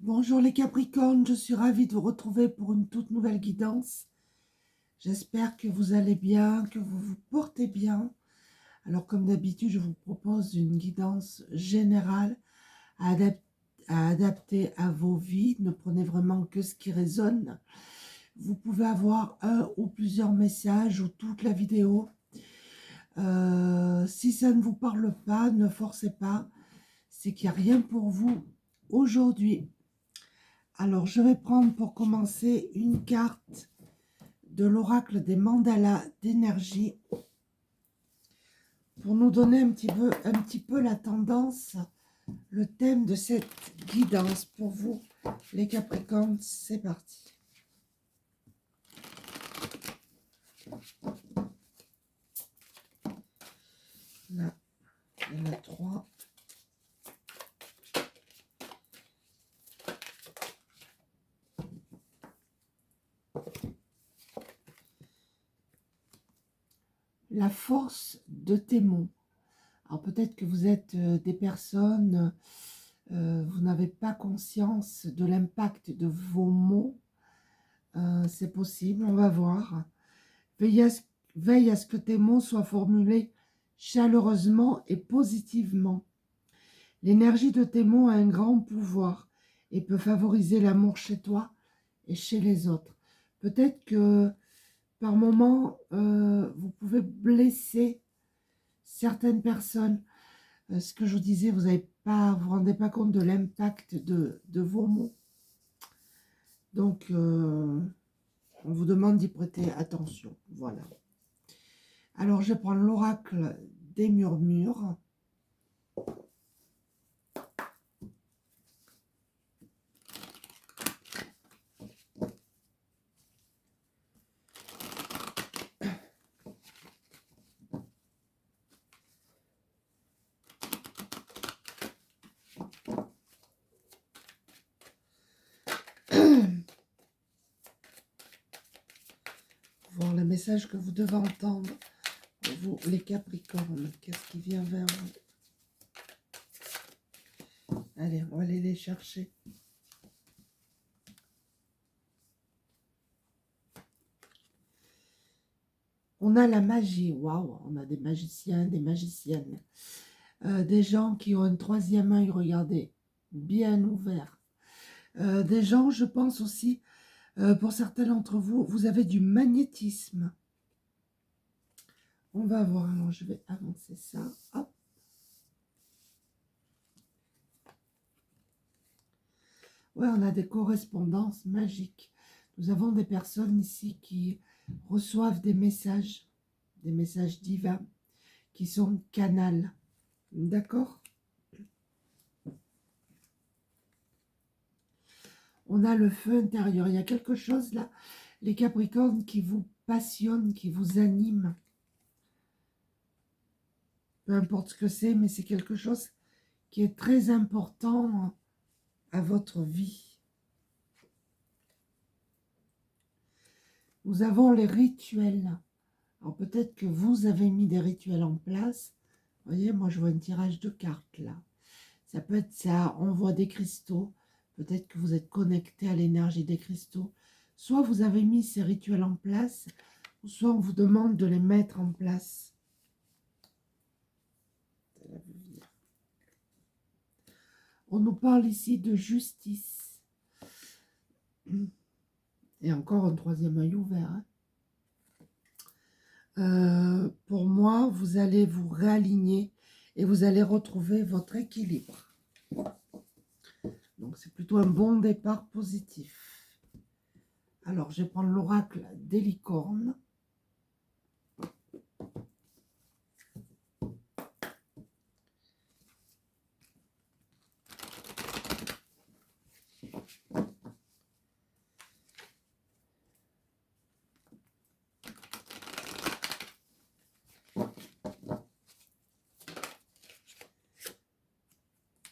Bonjour les Capricornes, je suis ravie de vous retrouver pour une toute nouvelle guidance. J'espère que vous allez bien, que vous vous portez bien. Alors comme d'habitude, je vous propose une guidance générale à, adapter à vos vies. Ne prenez vraiment que ce qui résonne. Vous pouvez avoir un ou plusieurs messages ou toute la vidéo. Si ça ne vous parle pas, ne forcez pas. C'est qu'il n'y a rien pour vous aujourd'hui. Alors, je vais prendre pour commencer une carte de l'oracle des mandalas d'énergie pour nous donner un petit peu la tendance, le thème de cette guidance pour vous, les Capricornes. C'est parti. Là, il y en a 3. La force de tes mots. Alors peut-être que vous êtes des personnes, vous n'avez pas conscience de l'impact de vos mots. C'est possible, on va voir. Veille à ce que tes mots soient formulés chaleureusement et positivement. L'énergie de tes mots a un grand pouvoir et peut favoriser l'amour chez toi et chez les autres. Peut-être que par moment, vous pouvez blesser certaines personnes. Ce que je vous disais, vous ne vous rendez pas compte de l'impact de vos mots. Donc, on vous demande d'y prêter attention. Voilà. Alors, je prends l'oracle des murmures. Voir le message que vous devez entendre, vous les Capricornes. Qu'est-ce qui vient vers vous? Allez, on va aller les chercher. On a la magie, waouh, on a des magiciens, des magiciennes. Des gens qui ont un troisième œil, regardez, bien ouvert. Des gens, je pense aussi, pour certains d'entre vous, vous avez du magnétisme. On va voir, alors je vais avancer ça. Hop. Ouais, on a des correspondances magiques. Nous avons des personnes ici qui reçoivent des messages divins, qui sont canals. D'accord? On a le feu intérieur. Il y a quelque chose là, les Capricornes, qui vous passionne, qui vous anime. Peu importe ce que c'est, mais c'est quelque chose qui est très important à votre vie. Nous avons les rituels. Alors peut-être que vous avez mis des rituels en place. Vous voyez, moi je vois un tirage de cartes là. Ça peut être ça, on voit des cristaux. Peut-être que vous êtes connecté à l'énergie des cristaux. Soit vous avez mis ces rituels en place, soit on vous demande de les mettre en place. On nous parle ici de justice. Et encore un troisième œil ouvert. Pour moi, vous allez vous réaligner et vous allez retrouver votre équilibre. Donc, c'est plutôt un bon départ positif. Alors, je vais prendre l'oracle des licornes.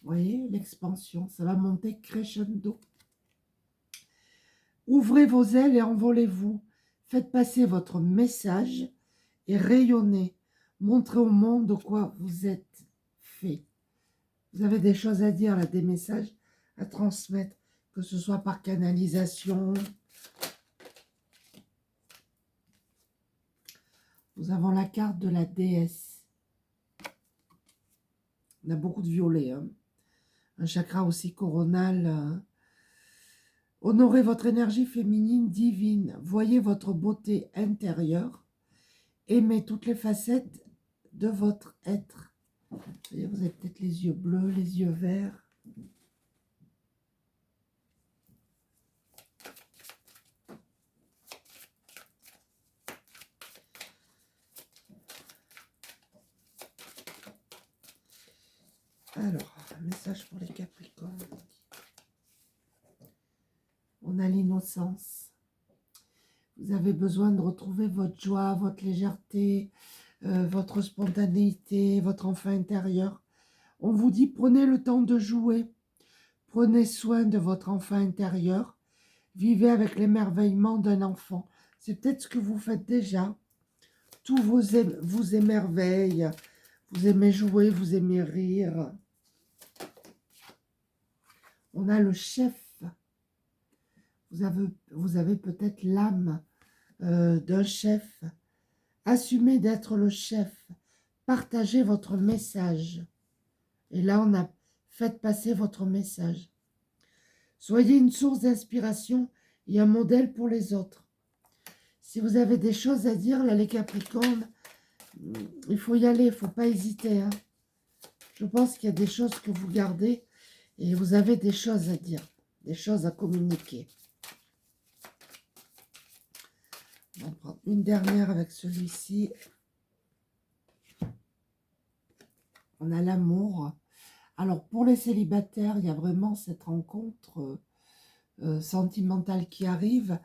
Vous voyez, l'expansion, ça va monter crescendo. Ouvrez vos ailes et envolez-vous. Faites passer votre message et rayonnez. Montrez au monde de quoi vous êtes fait. Vous avez des choses à dire, là, des messages à transmettre. que ce soit par canalisation. Nous avons la carte de la déesse. On a beaucoup de violet, hein. Un chakra aussi coronal. Honorez votre énergie féminine divine. Voyez votre beauté intérieure. Aimez toutes les facettes de votre être. Vous avez peut-être les yeux bleus, les yeux verts. Alors, un message pour les Capricornes. On a l'innocence. Vous avez besoin de retrouver votre joie, votre légèreté, votre spontanéité, votre enfant intérieur. On vous dit, prenez le temps de jouer. Prenez soin de votre enfant intérieur. Vivez avec l'émerveillement d'un enfant. C'est peut-être ce que vous faites déjà. Tout vous émerveille. Vous aimez jouer, vous aimez rire. On a le chef. Vous avez peut-être l'âme d'un chef. Assumez d'être le chef. Partagez votre message. Et là, on a fait passer votre message. Soyez une source d'inspiration et un modèle pour les autres. Si vous avez des choses à dire, là, les Capricornes, il faut y aller, il ne faut pas hésiter, hein. Je pense qu'il y a des choses que vous gardez et vous avez des choses à dire, des choses à communiquer. On va prendre une dernière avec celui-ci. On a l'amour. Alors, pour les célibataires, il y a vraiment cette rencontre sentimentale qui arrive.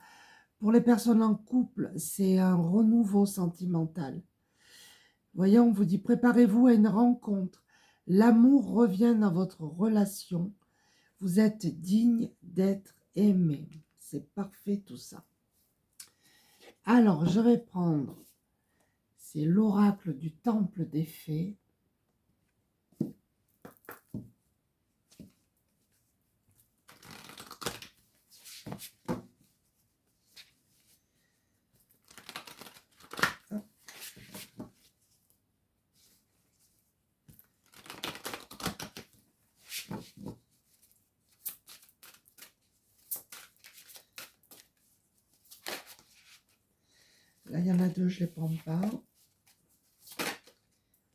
Pour les personnes en couple, c'est un renouveau sentimental. Voyez, on vous dit, préparez-vous à une rencontre. L'amour revient dans votre relation. Vous êtes digne d'être aimé. C'est parfait tout ça. Alors, je vais prendre, c'est l'oracle du temple des fées. Là, il y en a deux, je ne les prends pas.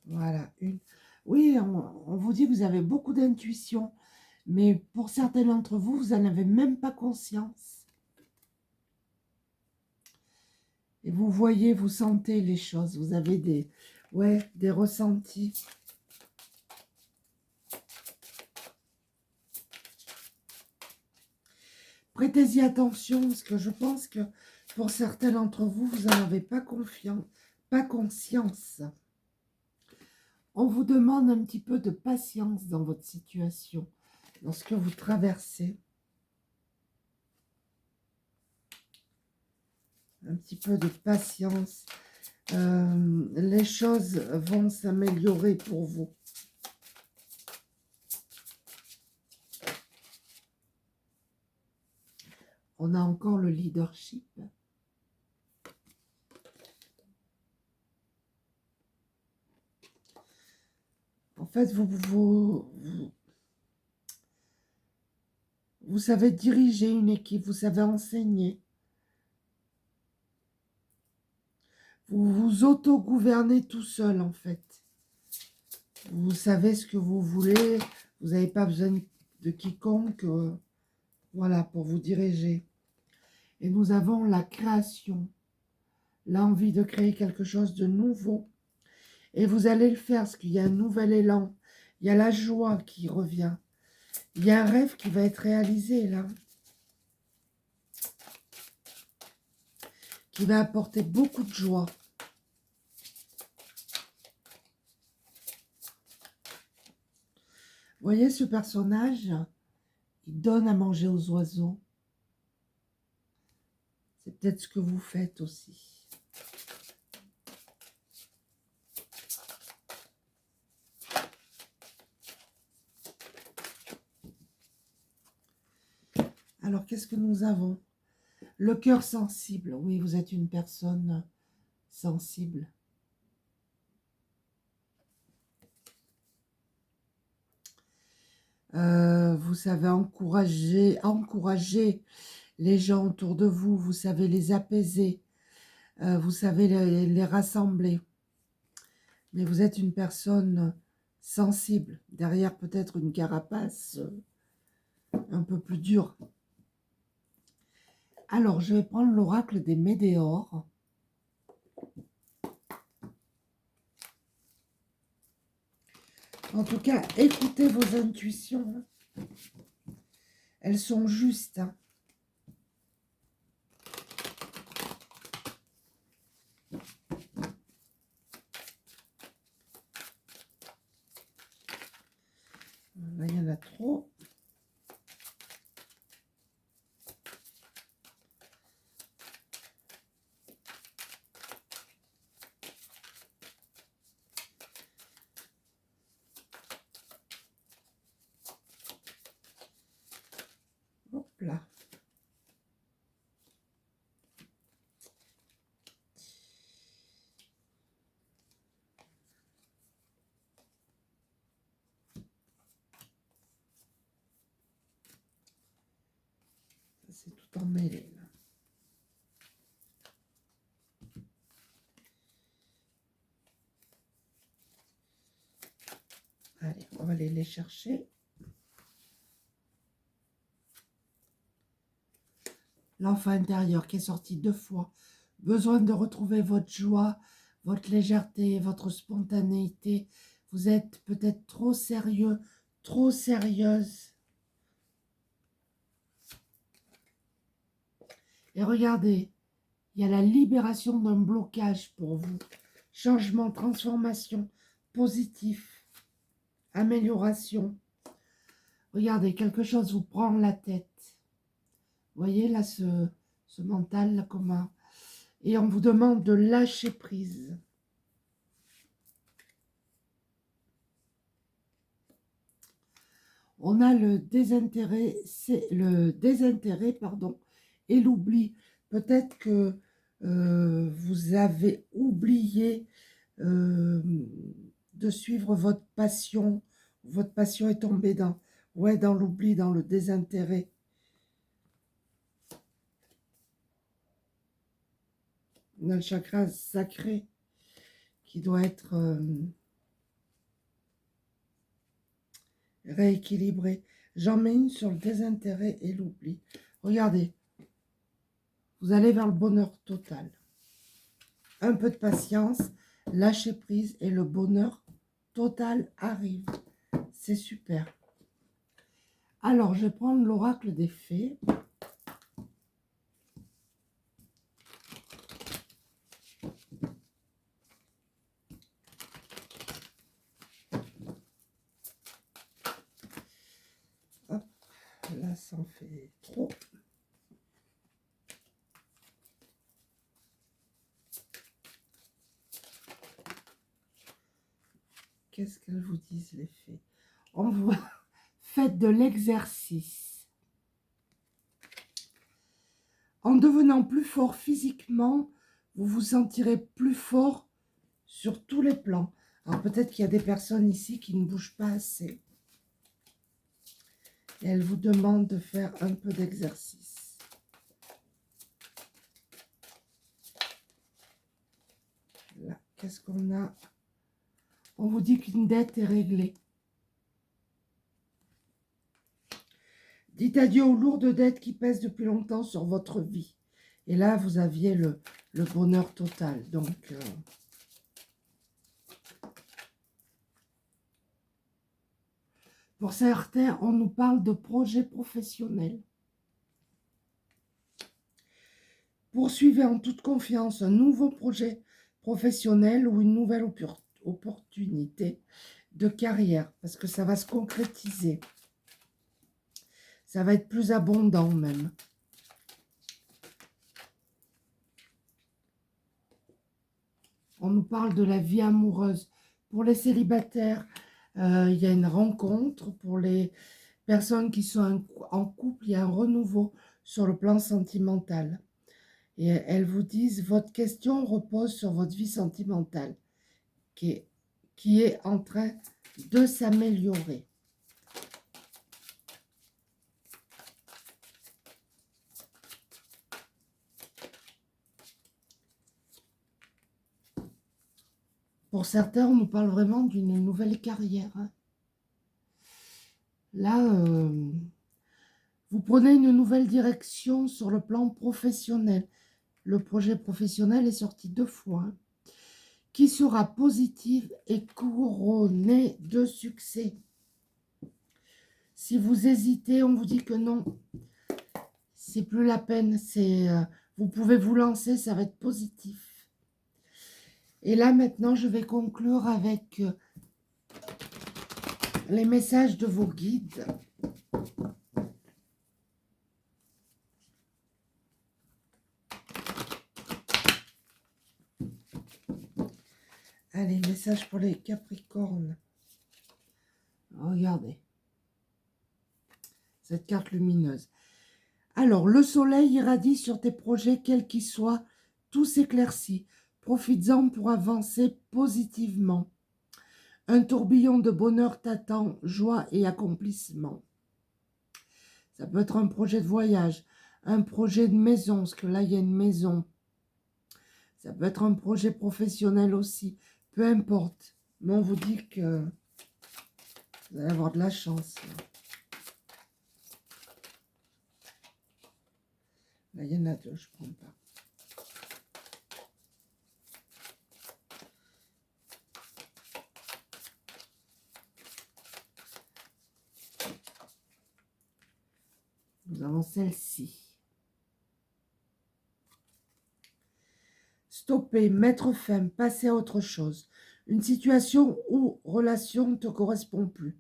Voilà, une. Oui, on vous dit que vous avez beaucoup d'intuition, mais pour certains d'entre vous, vous n'en avez même pas conscience. Et vous voyez, vous sentez les choses, vous avez des ressentis. Prêtez-y attention, parce que je pense que pour certains d'entre vous, vous n'en avez pas conscience. On vous demande un petit peu de patience dans votre situation, dans ce que vous traversez. Un petit peu de patience. Les choses vont s'améliorer pour vous. On a encore le leadership. En fait, vous savez diriger une équipe, vous savez enseigner. Vous vous auto-gouvernez tout seul, en fait. Vous savez ce que vous voulez, vous n'avez pas besoin de quiconque, voilà, pour vous diriger. Et nous avons la création, l'envie de créer quelque chose de nouveau. Et vous allez le faire, parce qu'il y a un nouvel élan, il y a la joie qui revient. Il y a un rêve qui va être réalisé, là. Qui va apporter beaucoup de joie. Vous voyez ce personnage, il donne à manger aux oiseaux. C'est peut-être ce que vous faites aussi. Alors, qu'est-ce que nous avons? Le cœur sensible. Oui, vous êtes une personne sensible. Vous savez encourager les gens autour de vous. Vous savez les apaiser. Vous savez les rassembler. Mais vous êtes une personne sensible. Derrière peut-être une carapace un peu plus dure. Alors, je vais prendre l'oracle des météores. En tout cas, écoutez vos intuitions. Elles sont justes. Hein. Là, il y en a trop. Hop là. C'est tout emmêlé là. Allez, on va aller les chercher. L'enfant intérieur qui est sorti 2 fois. Besoin de retrouver votre joie, votre légèreté, votre spontanéité. Vous êtes peut-être trop sérieux, trop sérieuse. Et regardez, il y a la libération d'un blocage pour vous. Changement, transformation, positif, amélioration. Regardez, quelque chose vous prend la tête. Vous voyez là ce mental là, comment. Et on vous demande de lâcher prise. On a le désintérêt, pardon, et l'oubli. Peut-être que vous avez oublié de suivre votre passion. Votre passion est tombée dans l'oubli, dans le désintérêt. On a le chakra sacré qui doit être rééquilibré. J'en mets une sur le désintérêt et l'oubli. Regardez, vous allez vers le bonheur total. Un peu de patience, lâcher prise et le bonheur total arrive. C'est super. Alors, je vais prendre l'oracle des fées. Hop, là, ça en fait trop. Qu'est-ce qu'elles vous disent, les fées? On voit, faites de l'exercice. En devenant plus fort physiquement, vous vous sentirez plus fort sur tous les plans. Alors peut-être qu'il y a des personnes ici qui ne bougent pas assez. Et elles vous demandent de faire un peu d'exercice. Là, qu'est-ce qu'on a? On vous dit qu'une dette est réglée. Dites adieu aux lourdes dettes qui pèsent depuis longtemps sur votre vie. Et là, vous aviez le bonheur total. Donc, pour certains, on nous parle de projets professionnels. Poursuivez en toute confiance un nouveau projet professionnel ou une nouvelle opportunité de carrière, parce que ça va se concrétiser. Ça va être plus abondant même. On nous parle de la vie amoureuse. Pour les célibataires, il y a une rencontre. Pour les personnes qui sont en couple, il y a un renouveau sur le plan sentimental. Et elles vous disent, votre question repose sur votre vie sentimentale, qui est en train de s'améliorer. Pour certains, on nous parle vraiment d'une nouvelle carrière. Hein. Là, vous prenez une nouvelle direction sur le plan professionnel. Le projet professionnel est sorti 2 fois. Hein, qui sera positive et couronnée de succès. Si vous hésitez, on vous dit que non. C'est plus la peine. Vous pouvez vous lancer, ça va être positif. Et là, maintenant, je vais conclure avec les messages de vos guides. Allez, message pour les Capricornes. Regardez. Cette carte lumineuse. Alors, le soleil irradie sur tes projets, quels qu'ils soient, tout s'éclaircit. Profites-en pour avancer positivement. Un tourbillon de bonheur t'attend, joie et accomplissement. Ça peut être un projet de voyage, un projet de maison, parce que là, il y a une maison. Ça peut être un projet professionnel aussi, peu importe. Mais on vous dit que vous allez avoir de la chance. Là, il y en a 2, je ne prends pas. Nous avons celle-ci. Stopper, mettre fin, passer à autre chose. Une situation ou relation ne te correspond plus.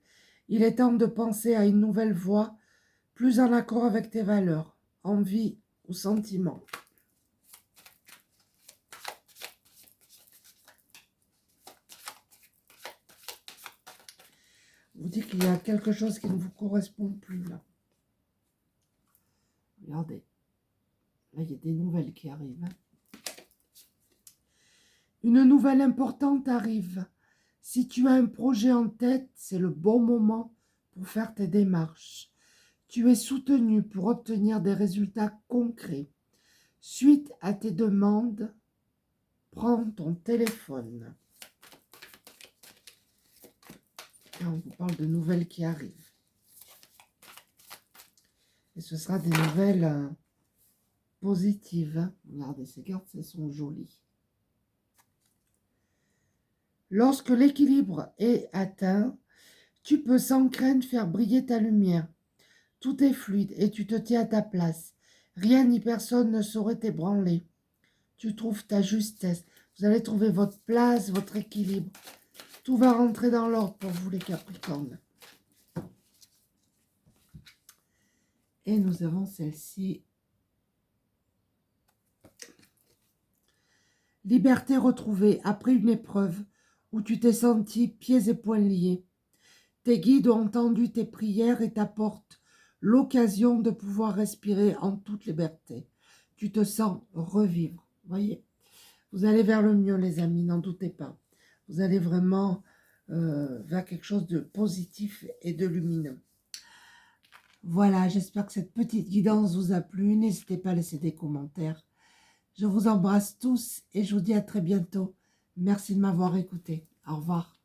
Il est temps de penser à une nouvelle voie, plus en accord avec tes valeurs, envies ou sentiments. Vous dites qu'il y a quelque chose qui ne vous correspond plus là. Regardez. Là, il y a des nouvelles qui arrivent. Hein. Une nouvelle importante arrive. Si tu as un projet en tête, c'est le bon moment pour faire tes démarches. Tu es soutenu pour obtenir des résultats concrets. Suite à tes demandes, prends ton téléphone. Et on vous parle de nouvelles qui arrivent. Et ce sera des nouvelles positives. Hein. Regardez, ces cartes, elles sont jolies. Lorsque l'équilibre est atteint, tu peux sans crainte faire briller ta lumière. Tout est fluide et tu te tiens à ta place. Rien ni personne ne saurait t'ébranler. Tu trouves ta justesse. Vous allez trouver votre place, votre équilibre. Tout va rentrer dans l'ordre pour vous les Capricornes. Et nous avons celle-ci. Liberté retrouvée après une épreuve où tu t'es senti pieds et poings liés. Tes guides ont entendu tes prières et t'apportent l'occasion de pouvoir respirer en toute liberté. Tu te sens revivre. Voyez, vous allez vers le mieux, les amis, n'en doutez pas. Vous allez vraiment vers quelque chose de positif et de lumineux. Voilà, j'espère que cette petite guidance vous a plu. N'hésitez pas à laisser des commentaires. Je vous embrasse tous et je vous dis à très bientôt. Merci de m'avoir écouté. Au revoir.